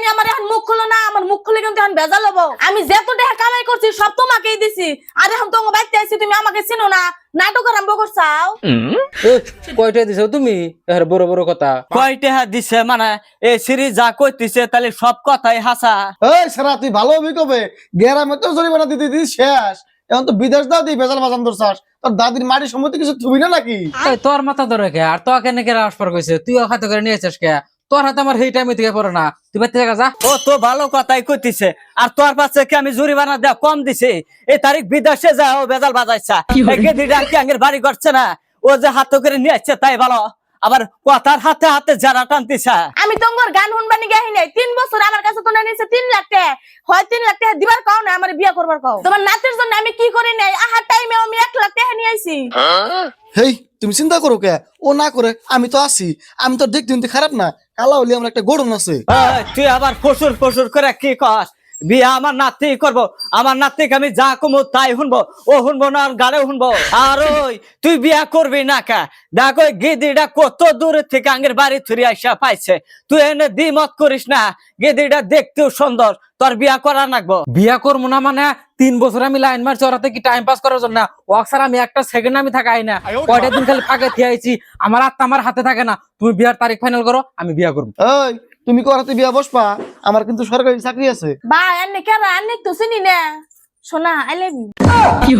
জানি আমার এখন মুখ খুলো না, আমার মুখ খুলে কিন্তু এখন ভেজাল হবো। আমি যত টাকা কামাই করছি সব তোমাকেই দিছি, আর এখন তো বাইতে আছি, তুমি আমাকে চিনো না, নাটক আরম্ভ করছাও। কয়টা দিছো তুমি? এর বড় বড় কথা কয়টা দিছে মানে এই সিরিজ যা কইতিছে তাহলে সব কথাই হাসা। এই সারা তুই ভালো হবি কবে? গ্রামে তো জরিমানা দিতে দিতে শেষ, এখন তো বিদেশ দাদি ভেজাল বাজান ধরছাস। তোর দাদির মাটির সম্মতি কিছু থুবি না নাকি? তোর মাথা ধরে কে আর তো কেন কে আসপার কইছে? তুইও খাতে করে নিয়েছিস কে? তোর হাতে আমার সেই টাইমে থেকে পড়ে না, তুই বাইতে যা। ও তো ভালো কথাই কইতিছে, আর তোর পাশে কি আমি জরিমানা দেয়া কম দিছি? এই তারিখ বিদেশে যা ও বেজাল বাজাইছা, গেদিটা কি আঙ্গের বাড়ি করছে না, ও যে হাত করে নিয়ে আসছে তাই ভালো, আবার কথার হাতে হাতে যারা টানতিছা। আমি তোমার গান শুনবানি গাহি নাই, 3 বছর আমার কাছে তো নিছে 3 লাখ টাকা, হয় 3 লাখ টাকা দিবার কাও না, আমার বিয়া করবার কাও। তোমার নাতির জন্য আমি কি করি নাই, আহার টাইমে আমি 1 লাখ টাকা নিয়ে আইছি। হেই তুমি চিন্তা করো কে? ও না করে আমি তো আছি, আমি তো দেখতে খারাপ না, কালা হলি আমার একটা গড়ন আছে। তুই আবার ফসুর ফসুর করে কি কর? বিয়া আমার নাতি করবো, আমার নাতিকে আমি যা কমো তাই শুনবো, ও শুনবো না আর গাড়ে শুনবো। আর ওই তুই বিয়া করবি না কা? দেখ ওই গেদিটা কত দূরের থেকে আঙ্গের বাড়ি থুরি আসা পাইছে, তুই এনে দ্বিমত করিস না, গেদিটা দেখতেও সুন্দর, তোর বিয়া করা লাগবো। বিয়া করবো না মানে 3 বছর আমি লাইন মারছি ওরাতে কি টাইম পাস করার জন্য? ওয়াকসার আমি একটা সেকেন্ড আমি থাকাই না, কয়টা দিন খালি ফাঁকে থিয়াইছি, আমার আত্মা আমার হাতে থাকে না। তুমি বিয়ার তারিখ ফাইনাল করো, আমি বিয়া করবো। এই তুমি করাতে বিয়া বসবা? আমার কিন্তু সরকারি চাকরি আছে। বা এনে কেন আনে তো চিনি না, সোনা আই লাভ ইউ।